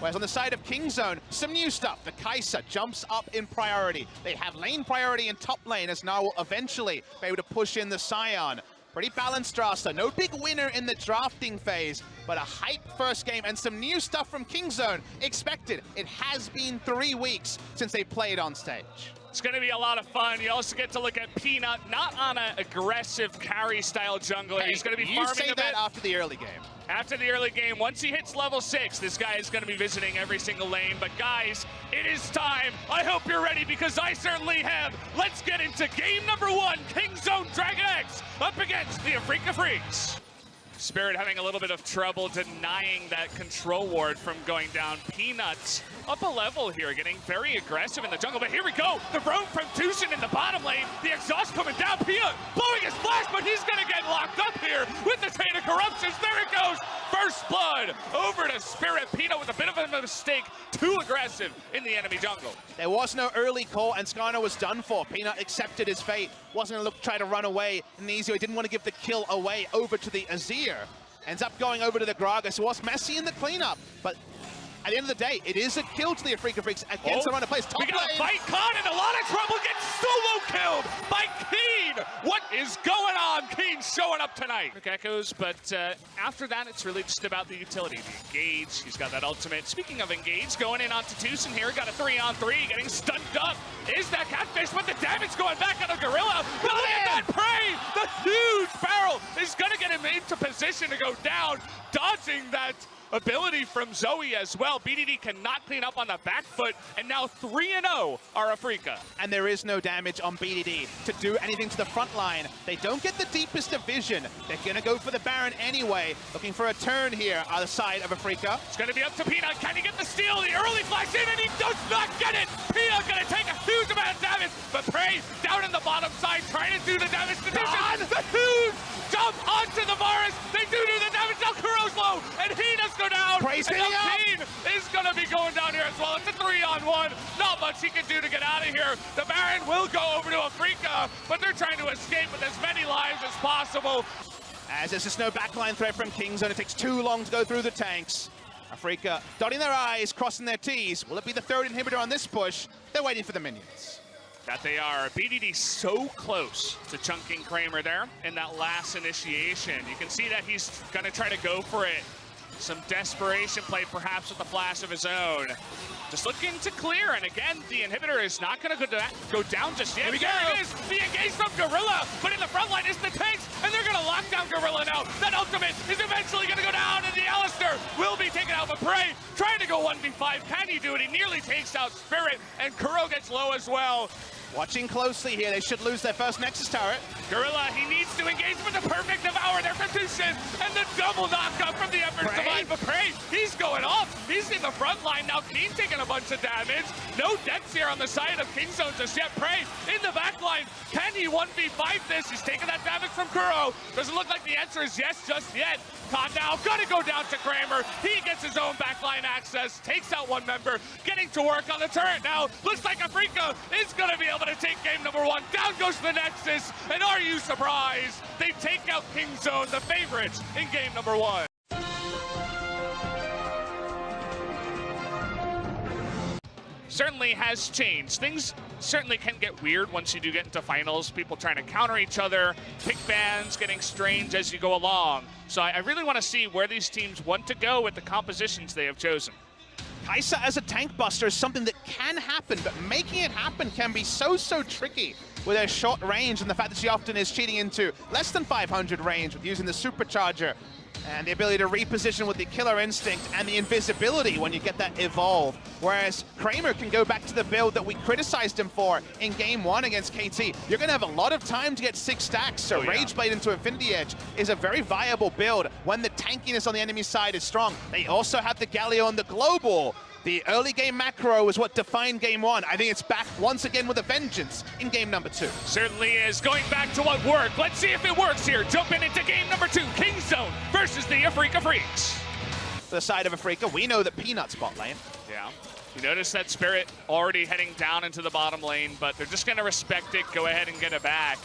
Whereas on the side of KING-ZONE, some new stuff. The Kai'Sa jumps up in priority. They have lane priority in top lane, as now will eventually be able to push in the Scion. Pretty balanced roster. No big winner in the drafting phase, but a hype first game and some new stuff from KING-ZONE expected. It has been 3 weeks since they played on stage. It's going to be a lot of fun. You also get to look at Peanut, not on an aggressive carry-style jungler. Hey, he's going to be farming a bit. You say that after the early game. After the early game, once he hits level 6, this guy is going to be visiting every single lane. But guys, it is time. I hope you're ready, because I certainly am. Let's get into game number 1, KING-ZONE DragonX up against the Afreeca Freecs. Spirit having a little bit of trouble denying that control ward from going down. Peanuts up a level here, getting very aggressive in the jungle. But here we go, the roam from Tushin in the bottom lane. The exhaust coming down. Peanut blowing his flash, but he's going to get locked up here with the Chain of Corruptions. There it goes. First blood over to Spirit. Peanut with a bit of a mistake. Too aggressive in the enemy jungle. There was no early call, and Skarner was done for. Peanut accepted his fate. Wasn't going to try to run away in the easy way. Didn't want to give the kill away over to the Azir. Ends up going over to the Gragas. It was messy in the cleanup, but at the end of the day, it is a kill to the Afreeca Freecs against the run of plays. Top we got lane. a fight caught in a lot of trouble. Gets solo killed by Keen. What is going on? Keen showing up tonight. Echoes, but after that, it's really just about the utility. The engage. He's got that ultimate. Speaking of engage, going in onto Tucson here. Got a 3-on-3, getting stunned up. Is that catfish with the damage going back on a Gorilla? But look at that prey! The huge barrel is going to get him into position to go down, dodging that ability from Zoe as well. BDD cannot clean up on the back foot, and now 3-0 are Afreeca. And there is no damage on BDD to do anything to the front line. They don't get the deepest of vision. They're going to go for the Baron anyway, looking for a turn here on the side of Afreeca. It's going to be up to Peanut. Can he get the steal? The early flash in, and he does not get it. Peanut going to take a huge amount of damage, but Prey down in the bottom side, trying to do the damage to Tucson. The huge jump onto the Varus. They do the damage. Now Kuro's low, and he does go down. Praise and now Keen is going to be going down here as well. It's a 3-on-1. Not much he can do to get out of here. The Baron will go over to Afreeca, but they're trying to escape with as many lives as possible. As there's just no backline threat from KING-ZONE, it takes too long to go through the tanks. Afreeca dotting their I's, crossing their T's. Will it be the third inhibitor on this push? They're waiting for the minions. That they are. BDD so close to chunking Kramer there in that last initiation. You can see that he's going to try to go for it. Some desperation play, perhaps with a flash of his own. Just looking to clear, and again, the inhibitor is not going to go down just yet. Here we there go. it is, the engage from Gorilla, but in the front line is the tanks, and they're going to lock down Gorilla now. That ultimate is eventually going to go down, and the Alistair will be taken out, but Prey trying to go 1v5. Can he do it? He nearly takes out Spirit, and Kuro gets low as well. Watching closely here, they should lose their first Nexus turret. Gorilla, he needs to engage with the perfect devour there from Tushin, and the double knockup from the Embers Divine. But Prey, he's going off. He's in the front line now. Keen taking a bunch of damage. No deaths here on the side of KING-ZONE just yet. Prey in the back line. Can he 1v5 this? He's taking that damage from Kuro. Doesn't look like the answer is yes just yet. Khan now gonna go down to Kramer. He gets his own backline access, takes out one member, getting to work on the turret now. Looks like Afreeca is gonna be able to take game number 1. Down goes the Nexus, and are you surprised? They take out KING-ZONE, the favorites, in game number 1. Certainly has changed. Things certainly can get weird once you do get into finals. People trying to counter each other, pick bans getting strange as you go along. So I really want to see where these teams want to go with the compositions they have chosen. Kai'Sa as a tank buster is something that can happen, but making it happen can be so tricky with her short range and the fact that she often is cheating into less than 500 range with using the supercharger and the ability to reposition with the killer instinct and the invisibility when you get that evolve. Whereas Kramer can go back to the build that we criticized him for in game 1 against KT. You're going to have a lot of time to get 6 stacks, so Rageblade into Infinity Edge is a very viable build when the tankiness on the enemy side is strong. They also have the Galio and the Global. The early game macro is what defined game 1. I think it's back once again with a vengeance in game number 2. Certainly is. Going back to what worked. Let's see if it works here. Jumping into game number 2. KING-ZONE versus the Afreeca Freecs. To the side of Afreeca, we know that Peanut's bot lane. Yeah. You notice that Spirit already heading down into the bottom lane, but they're just going to respect it, go ahead and get it back.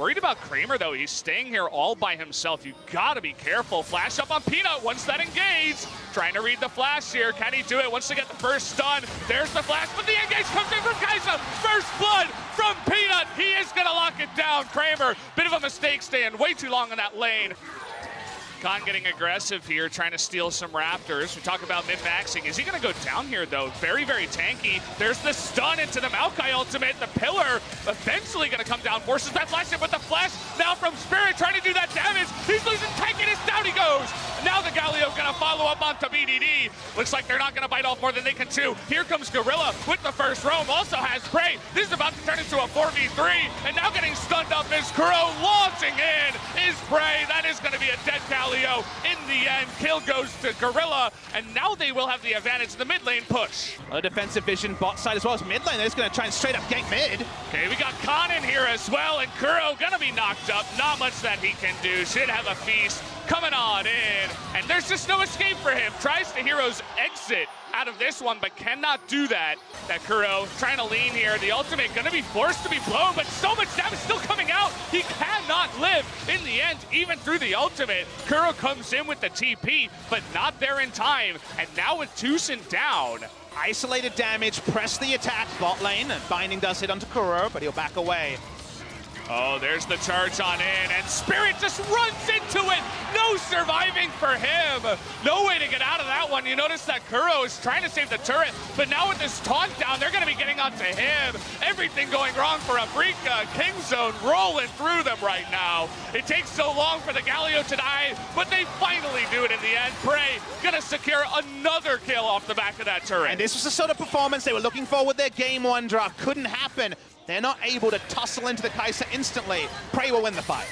Worried about Kramer, though. He's staying here all by himself. You gotta be careful. Flash up on Peanut once that engage. Trying to read the flash here. Can he do it once they get the first stun? There's the flash, but the engage comes in from Kaisa. First blood from Peanut. He is gonna lock it down. Kramer, bit of a mistake staying way too long in that lane. Khan getting aggressive here, trying to steal some Raptors. We talk about min-maxing. Is he going to go down here, though? Very, very tanky. There's the stun into the Maokai ultimate. The pillar eventually going to come down. Forces that flash in, but the flash now from Spirit trying to do that damage. He's losing tankiness. Down he goes. Now the Galio going to follow up onto BDD. Looks like they're not going to bite off more than they can chew. Here comes Gorilla with the first roam. Also has Prey. This is about to turn into a 4v3. And now getting stunned up is Kuro. Launching in is Prey. That is going to be a dead Galio. In the end, kill goes to Gorilla, and now they will have the advantage in the mid lane push. A defensive vision bot side as well as mid lane. They're just going to try and straight up gank mid. Okay, we got Khan in here as well, and Kuro gonna be knocked up. Not much that he can do. Should have a feast coming on in, and there's just no escape for him. Tries to Hero's exit out of this one, but cannot do that. That Kuro trying to lean here. The ultimate gonna be forced to be blown, but so much damage still coming out. He cannot live in the end, even through the ultimate. Kuro comes in with the TP, but not there in time. And now with Tucson down. Isolated damage, press the attack bot lane, and Binding does hit onto Kuro, but he'll back away. Oh, there's the charge on in, and Spirit just runs into it. No surviving for him. No way to get out of that one. You notice that Kuro is trying to save the turret, but now with this taunt down, they're going to be getting onto him. Everything going wrong for Afreeca. KING-ZONE rolling through them right now. It takes so long for the Galio to die, but they finally do it in the end. Prey going to secure another kill off the back of that turret. And this was the sort of performance they were looking for with their Game 1 draft. Couldn't happen. They're not able to tussle into the Kai'Sa instantly. Prey will win the fight.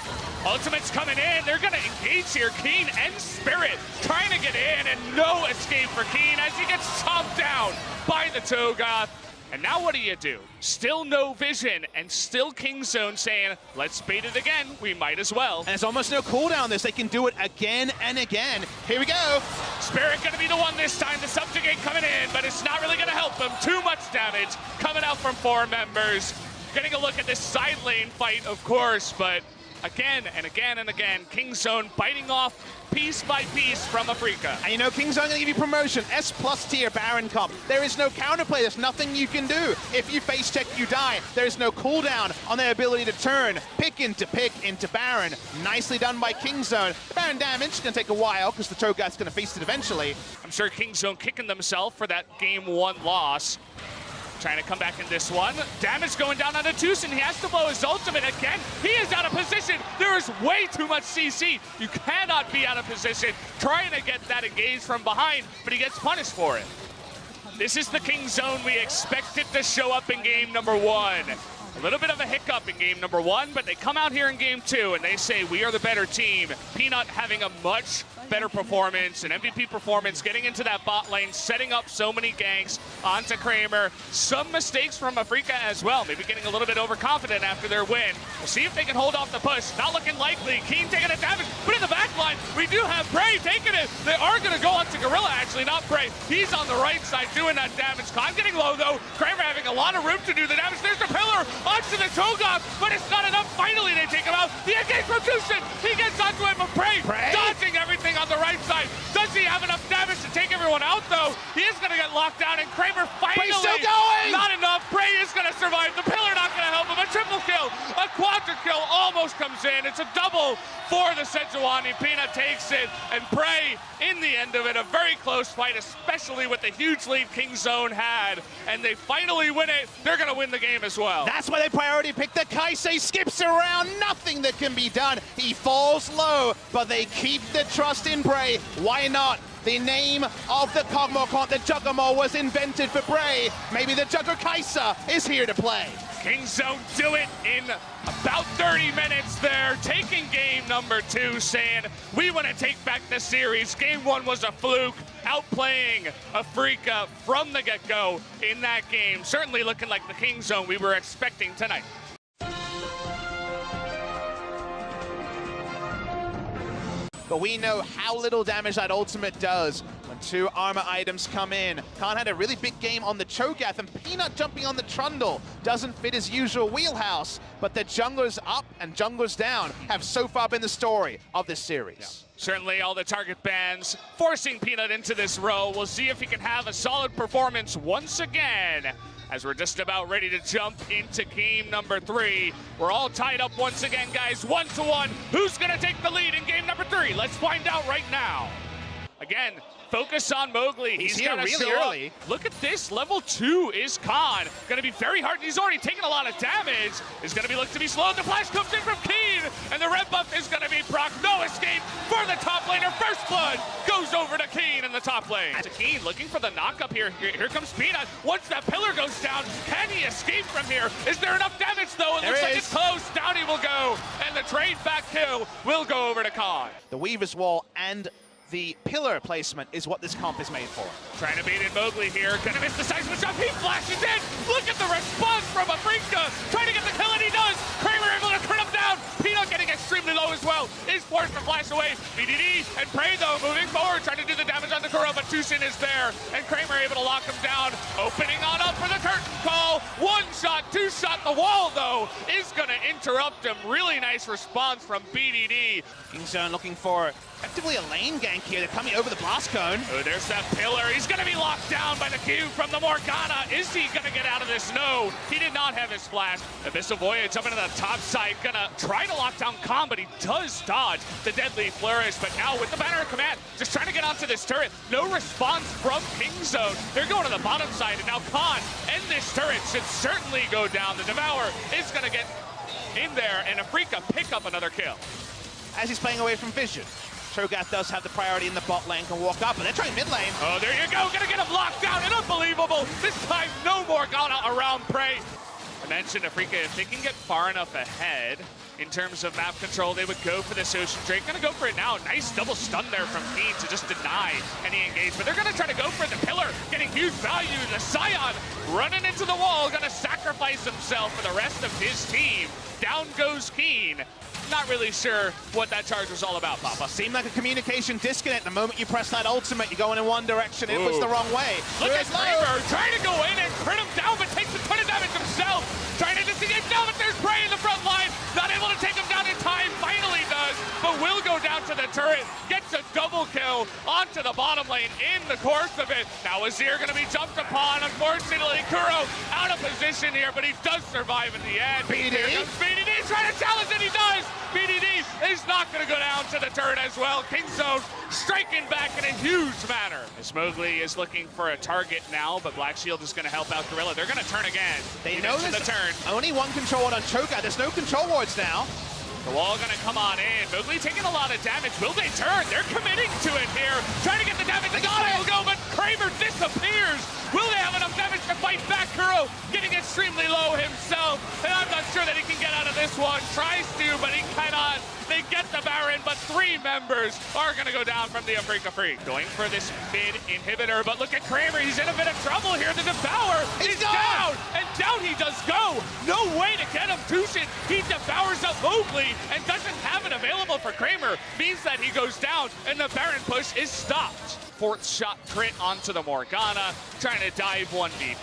Ultimate's coming in. They're going to engage here. Keen and Spirit trying to get in, and no escape for Keen as he gets chopped down by the Togoth. And now what do? Still no vision, and still KING-ZONE saying, let's bait it again. We might as well. And there's almost no cooldown on this. They can do it again and again. Here we go. Spirit going to be the one this time. The subjugate coming in, but it's not really going to help them. Too much damage coming out from 4 members. Getting a look at this side lane fight, of course, but again and again and again, KING-ZONE biting off piece by piece from Afreeca. And you know, KING-ZONE going to give you promotion, S+ tier Baron comp. There is no counterplay, there's nothing you can do. If you face check, you die. There is no cooldown on their ability to turn. Pick into Baron. Nicely done by KING-ZONE. Baron damage, going to take a while because the Togoth's going to feast it eventually. I'm sure KING-ZONE kicking themselves for that Game 1 loss. Trying to come back in this one. Damage going down onto Tucson. He has to blow his ultimate again. He is out of position. There is way too much CC. You cannot be out of position. Trying to get that engaged from behind, but he gets punished for it. This is the KING-ZONE we expected to show up in Game 1. A little bit of a hiccup in Game 1, but they come out here in Game 2 and they say, we are the better team. Peanut having a much better performance, an MVP performance, getting into that bot lane, setting up so many ganks onto Kramer. Some mistakes from Afreeca as well, maybe getting a little bit overconfident after their win. We'll see if they can hold off the push. Not looking likely. Keen taking a damage, but in the back line, we do have Prey taking it. They are going to go onto Gorilla, actually, not Prey. He's on the right side doing that damage. Khan getting low, though. Kramer having a lot of room to do the damage. There's the pillar onto the Togoth, but it's not enough. Finally, they take him out. The engage from Tucson. He gets onto him, but Prey dodging everything on the right side. Does he have enough damage to take everyone out, though? He is going to get locked down, and Kramer finally, still going! Not enough. Prey is going to survive. The pillar not going to help him. A triple kill, a quadra kill almost comes in. It's a double for the Sejuani. Peanut takes it, and Prey, in the end of it, a very close fight, especially with the huge lead KING-ZONE had, and they finally win it. They're going to win the game as well. That's why they priority pick the Kai'Sa. He skips around, nothing that can be done. He falls low, but they keep the trust in Prey. Why not? The name of the Cogmorcon, the Juggermore, was invented for Prey. Maybe the Jugger Kai'Sa is here to play. KING-ZONE do it in about 30 minutes there, taking Game 2, saying, we want to take back the series. Game 1 was a fluke, outplaying Afreeca from the get-go in that game. Certainly looking like the KING-ZONE we were expecting tonight. but we know how little damage that ultimate does when 2 armor items come in. Khan had a really big game on the Cho'Gath, and Peanut jumping on the Trundle doesn't fit his usual wheelhouse, but the junglers up and junglers down have so far been the story of this series. Yeah. Certainly all the target bans forcing Peanut into this row. We'll see if he can have a solid performance once again, as we're just about ready to jump into game number 3. We're all tied up once again, guys, 1-1. Who's gonna take the lead in game number 3? Let's find out right now. Again, focus on Mowgli. He's here really early. Look at this, level 2 is Khan. Gonna be very hard. He's already taken a lot of damage. Is gonna be looked to be slow. The flash comes in from Keen, and the red buff is gonna be proc. No escape for the top laner. First blood goes over to Keen in the top lane. To Keen, looking for the knock up here. Here comes Peanut. Once that pillar goes down, can he escape from here? Is there enough damage though? It looks like it's close. Down he will go, and the trade back kill will go over to Khan. The Weaver's Wall and the pillar placement is what this comp is made for. Trying to bait in Mowgli here. Gonna miss the seismic jump. He flashes in. Look at the response from Afreeca. Trying to get the kill, and he does. Kramer able to turn him down. Peanut getting extremely low as well. Is forced to flash away. BDD and Prey though moving forward, trying to do the damage on the Kuro, but Tushin is there, and Kramer able to lock him down. Opening on up for the curtain call. 1 shot, 2 shot. The wall though is gonna interrupt him. Really nice response from BDD. KING-ZONE looking for effectively a lane gank here. They're coming over the blast cone. Oh, there's that pillar. He's going to be locked down by the Q from the Morgana. Is he going to get out of this? No, he did not have his flash. Abyssal Voyage up into the top side. Going to try to lock down Khan, but he does dodge the deadly flourish. But now with the banner of command, just trying to get onto this turret. No response from KING-ZONE. They're going to the bottom side, and now Khan and this turret should certainly go down. The Devourer is going to get in there, and Afreeca pick up another kill. As he's playing away from vision, Cho'Gath does have the priority in the bot lane, can walk up, but they're trying mid lane. Oh, there you go, gonna get him locked down, and unbelievable. This time, no Morgana around Prey. I mentioned Afreeca, if they can get far enough ahead in terms of map control, they would go for this Ocean Drake. Gonna go for it now. Nice double stun there from Keen to just deny any engagement. They're gonna try to go for the pillar, getting huge value. The Scion running into the wall, gonna sacrifice himself for the rest of his team. Down goes Keen. Not really sure what that charge was all about, Papa. Seemed like a communication disconnect. The moment you press that ultimate, you're going in one direction. It was the wrong way. Look at Kramer trying to go in and crit him down, but takes a ton of damage himself. Trying to disengage now, but there's Prey in the front line. Not able to take him down in time. Finally does, but will go down to the turret. Gets a double kill onto the bottom lane in the course of it. Now Azir going to be jumped upon. Unfortunately, Kuro out of position here, but he does survive in the end. BDD? Here comes BDD trying to challenge, and he does. BDD is not going to go down to the turret as well. KING-ZONE striking back in a huge manner. As Mowgli is looking for a target now, but Black Shield is going to help out Gorilla. They're going to turn again. They know there's only one control ward on Cho'Gath. There's no control wards now. The wall going to come on in. Mowgli taking a lot of damage. Will they turn? They're committing to it here. Trying to get the damage. They got it. Will go, but Kramer disappears. Will they have enough damage to fight back? Kuro getting extremely low himself, and I'm not sure that he can get out of this one. Tries to, but he cannot. They get the Baron, but 3 members are going to go down from the Afreeca Freecs. Going for this mid inhibitor, but look at Kramer. He's in a bit of trouble here. The Devourer is down, and down he does go. No way to get him. Tushin, he devours up Mowgli and doesn't have it available for Kramer. Means that he goes down, and the Baron push is stopped. 4th shot crit onto the Morgana, trying to dive 1v5.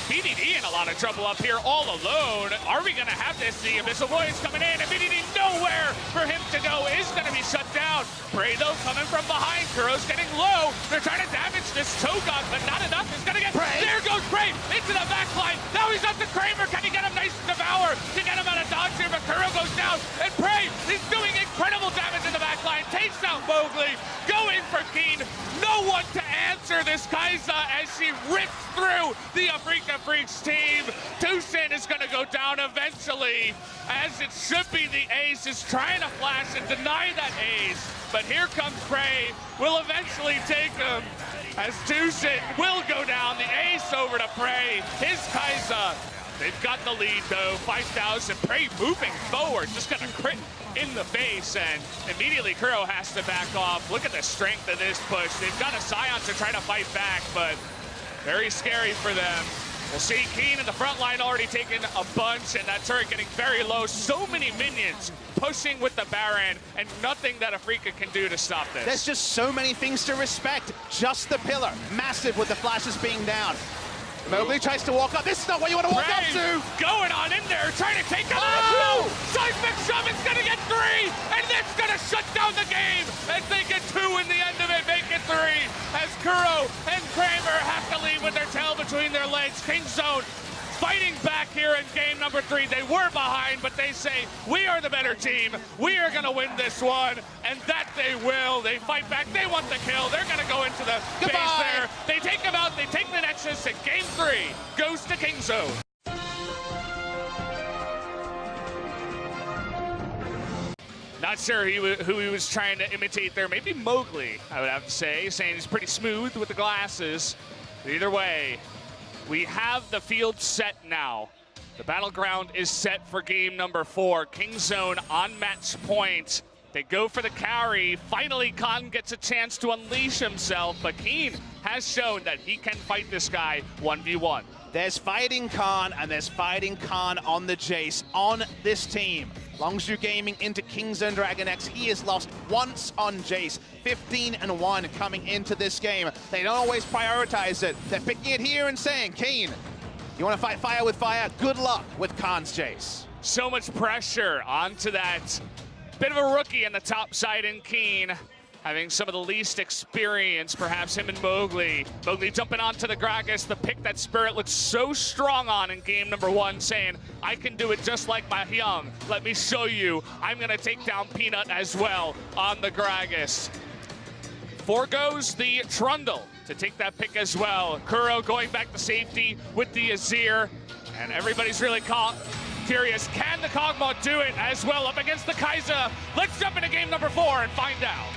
BDD in a lot of trouble up here all alone. Are we gonna have this? The Abyssal Voyage coming in, and BDD nowhere for him to go, is gonna be shut down. Prey though coming from behind, Kuro's getting low. They're trying to damage this Cho'Gath, but not enough. It's gonna get, Prey. There goes Prey into the back line. Now he's up to Kramer. Can he get him? Nice Devour to get him out of dodge here, but Kuro goes down, and Prey is doing incredible damage in the back line. Takes out Mowgli, go in for Keen. No one to answer this Kai'Sa as she rips through the Afreeca Freecs team. Tushin is going to go down eventually, as it should be the ace is trying to flash and deny that ace. But here comes Prey, will eventually take him, as Tushin will go down. The ace over to Prey, his Kai'Sa. They've got the lead though, 5,000. Prey moving forward, just gonna crit in the face, and immediately Kuro has to back off. Look at the strength of this push. They've got a Scion to try to fight back, but very scary for them. We'll see Keen in the front line already taking a bunch, and that turret getting very low. So many minions pushing with the Baron, and nothing that Afreeca can do to stop this. There's just so many things to respect. Just the pillar, massive with the flashes being down. Mowgli tries to walk up. This is not what you want to walk up to. Going on in there, trying to take out the two. Seismic Shove is going to get 3, and that's going to shut down the game as they get 2 in the end of it, make it 3. As Kuro and Kramer have to leave with their tail between their legs. KING-ZONE fighting back here in game number 3. They were behind, but they say, we are the better team. We are going to win this one, and that they will. They fight back. They want the kill. They're going to go into the base there. They take him out. They take the Nexus, and game 3 goes to KING-ZONE. Not sure who he was trying to imitate there. Maybe Mowgli, I would have to say, saying he's pretty smooth with the glasses. But either way, we have the field set now. The battleground is set for game number 4. KING-ZONE on match point. They go for the carry. Finally, Khan gets a chance to unleash himself, but Keen has shown that he can fight this guy 1v1. There's fighting Khan, and there's fighting Khan on the Jace on this team. Longzhu Gaming into KING-ZONE DragonX. He has lost once on Jace. 15-1 coming into this game. They don't always prioritize it. They're picking it here and saying, Keen, you want to fight fire with fire? Good luck with Khan's Jace. So much pressure onto that bit of a rookie in the top side in Keen. Having some of the least experience, perhaps him and Mowgli. Mowgli jumping onto the Gragas, the pick that Spirit looked so strong on in game number 1, saying, I can do it just like my Hyung. Let me show you. I'm going to take down Peanut as well on the Gragas. Forgoes the Trundle to take that pick as well. Kuro going back to safety with the Azir. And everybody's really curious, can the Kog'Maw do it as well up against the Kai'Sa? Let's jump into game number 4 and find out.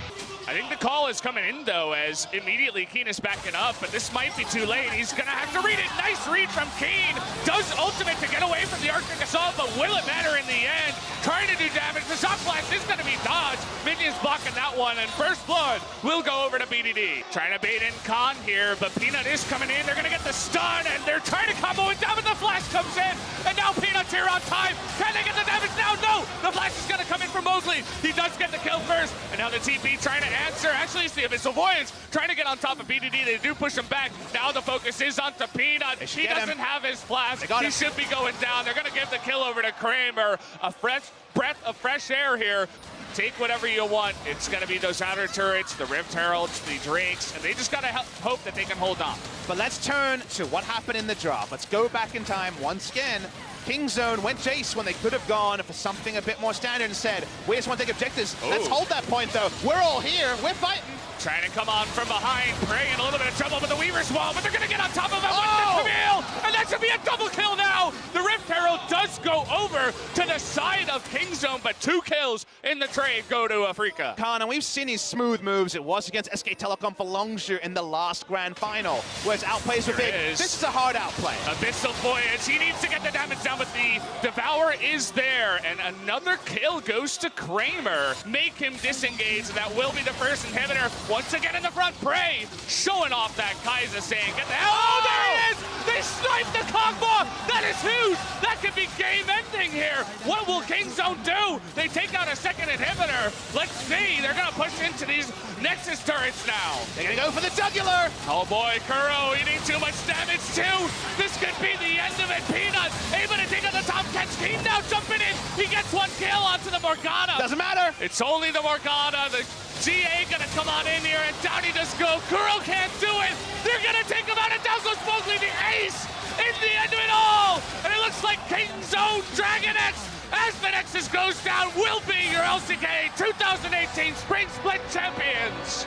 I think the call is coming in, though, as immediately Keen is backing up, but this might be too late. He's going to have to read it. Nice read from Keen. Does ultimate to get away from the Arctic Assault, but will it matter in the end? Trying to do damage. The Shock Blast is going to be dodged. Minions blocking that one, and First Blood will go over to BDD. Trying to bait in Khan here, but Peanut is coming in. They're going to get the stun, and they're trying to combo it down, but the flash comes in, and now Peanut's here on time. Can they get the damage now? No! The flash is going to come in from Mowgli. He does get the kill first, and now the TP trying to answer. Actually, it's the Abyssal Voyance trying to get on top of BDD. They do push him back. Now the focus is onto Peanut. He doesn't have his flash. He should be going down. They're going to give the kill over to Kramer. A fresh breath of fresh air here. Take whatever you want. It's going to be those outer turrets, the Rift Heralds, the Drakes, and they just got to hope that they can hold on. But let's turn to what happened in the drop. Let's go back in time once again. KING-ZONE went Jace when they could have gone for something a bit more standard and said, we just want to take objectives. Let's hold that point, though. We're all here. We're fighting. Trying to come on from behind. Prey in a little bit of trouble with the Weaver's Wall, but they're going to get on top of him with the Camille, and that should be a double kill now. The Rift Herald does go over to the side of KING-ZONE, but 2 kills in the trade go to Afreeca. Khan, and we've seen his smooth moves. It was against SK Telecom for Longzhu in the last grand final, where his outplays were big. This is a hard outplay. Abyssal Voyage, he needs to get the damage down, but the Devour is there, and another kill goes to Kramer. Make him disengage, and that will be the first inhibitor. Once again in the front, Prey showing off that Kai'Sa, saying, get the hell, there he is! They sniped the Kog'Maw! That is huge! That could be game-ending here! What will KING-ZONE do? They take out a second inhibitor. Let's see, they're gonna push into these Nexus turrets now. They're gonna go for the jugular! Oh boy, Kuro, he needs too much damage too! This could be the end of it. Peanut able to take out the top catch. Keen now jumping in! He gets 1 kill onto the Morgana! Doesn't matter! It's only the Morgana. The GA gonna come on in here, and down he just go. Kuro can't do it. They're gonna take him out, and down goes Mowgli, the ace in the end of it all. And it looks like KING-ZONE DragonX, as the Nexus goes down, will be your LCK 2018 Spring Split champions.